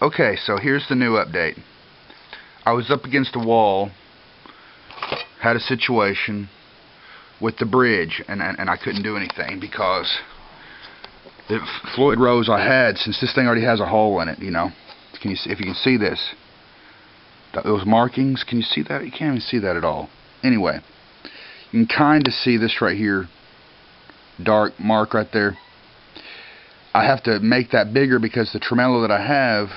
Okay, so here's the new update. I was up against a wall, had a situation with the bridge, and I couldn't do anything because the Floyd Rose I had, since this thing already has a hole in it, you know. Can you see, if you can see this? Those markings, can you see that? You can't even see that at all. Anyway, you can kind of see this right here, dark mark right there. I have to make that bigger because the tremolo that I have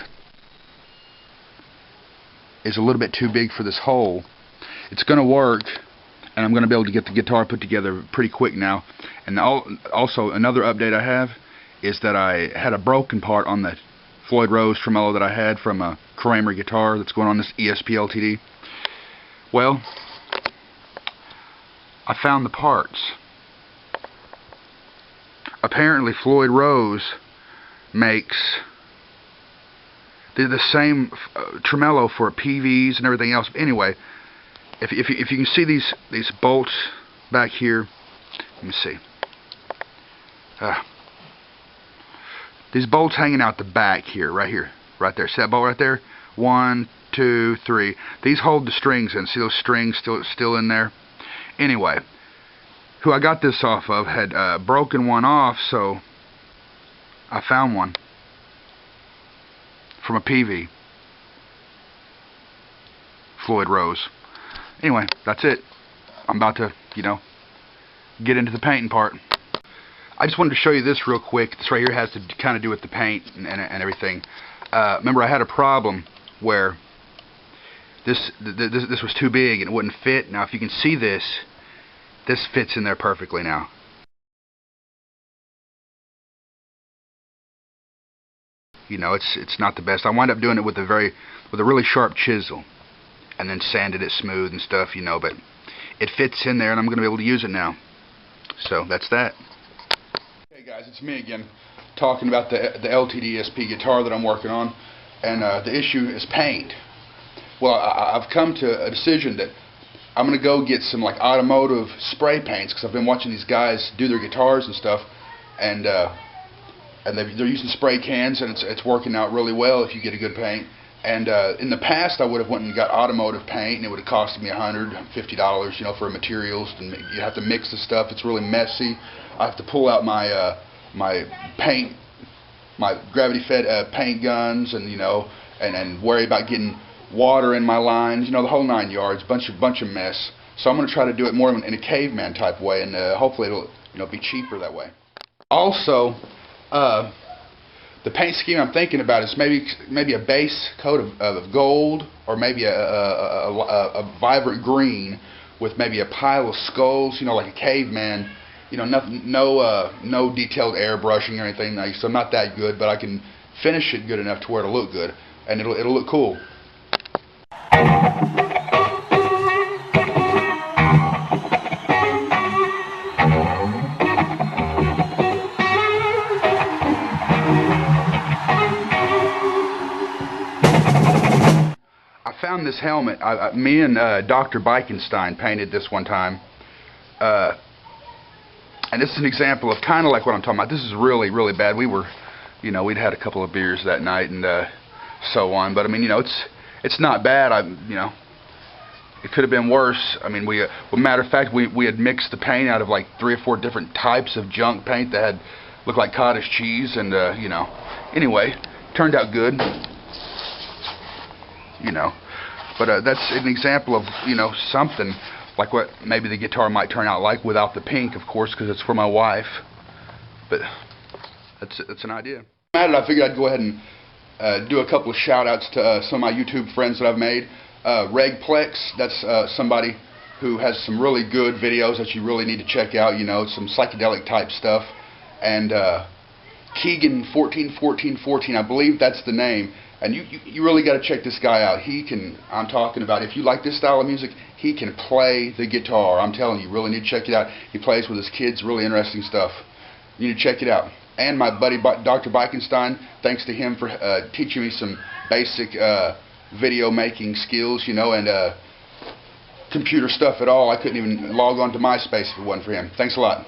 is a little bit too big for this hole. It's going to work, and I'm going to be able to get the guitar put together pretty quick now. And also another update I have is that I had a broken part on the Floyd Rose tremolo that I had from a Kramer guitar that's going on this ESP LTD. Well, I found the parts. Apparently Floyd Rose makes the same tremolo for PVs and everything else. But anyway, if you can see these bolts back here, let me see. These bolts hanging out the back here, right there. See that bolt right there? 1, 2, 3. These hold the strings in. See those strings still in there? Anyway, who I got this off of had broken one off, so I found one from a PV. Floyd Rose. Anyway, that's it. I'm about to, get into the painting part. I just wanted to show you this real quick. This right here has to kind of do with the paint and everything. Remember, I had a problem where this was too big and it wouldn't fit. Now, if you can see this fits in there perfectly now. It's not the best. I wind up doing it with a really sharp chisel, and then sanded it smooth and stuff, but it fits in there, and I'm going to be able to use it now. So that's that. Hey guys, it's me again, talking about the LTD ESP guitar that I'm working on, and the issue is paint. Well, I've come to a decision that I'm going to go get some automotive spray paints, because I've been watching these guys do their guitars and stuff, and they're using spray cans, and it's working out really well if you get a good paint. And in the past, I would have went and got automotive paint, and it would have cost me $150, for materials. And you have to mix the stuff. It's really messy. I have to pull out my my gravity-fed paint guns, and worry about getting water in my lines. The whole 9 yards. Bunch of mess. So I'm going to try to do it more in a caveman type way, and hopefully it'll be cheaper that way. Also, the paint scheme I'm thinking about is maybe a base coat of gold, or maybe a vibrant green with maybe a pile of skulls, like a caveman. Nothing, no detailed airbrushing or anything. So I'm not that good, but I can finish it good enough to where it'll look good, and it'll look cool. I found this helmet. Me and Dr. Bikenstein painted this one time, and this is an example of kind of like what I'm talking about. This is really, really bad. We were, we'd had a couple of beers that night and so on. But I mean, it's not bad. It could have been worse. I mean, well, matter of fact, we had mixed the paint out of 3 or 4 different types of junk paint that looked like cottage cheese, and anyway, turned out good. But that's an example of, something like what maybe the guitar might turn out like without the pink, of course, because it's for my wife. But that's an idea. I figured I'd go ahead and do a couple of shout-outs to some of my YouTube friends that I've made. Regplex, that's somebody who has some really good videos that you really need to check out, some psychedelic type stuff. And Keegan 141414, I believe that's the name. And you really got to check this guy out. I'm talking about, if you like this style of music, he can play the guitar. I'm telling you, you really need to check it out. He plays with his kids, really interesting stuff. You need to check it out. And my buddy Dr. Bikenstein, thanks to him for teaching me some basic video making skills, and computer stuff at all. I couldn't even log on to MySpace if it wasn't for him. Thanks a lot.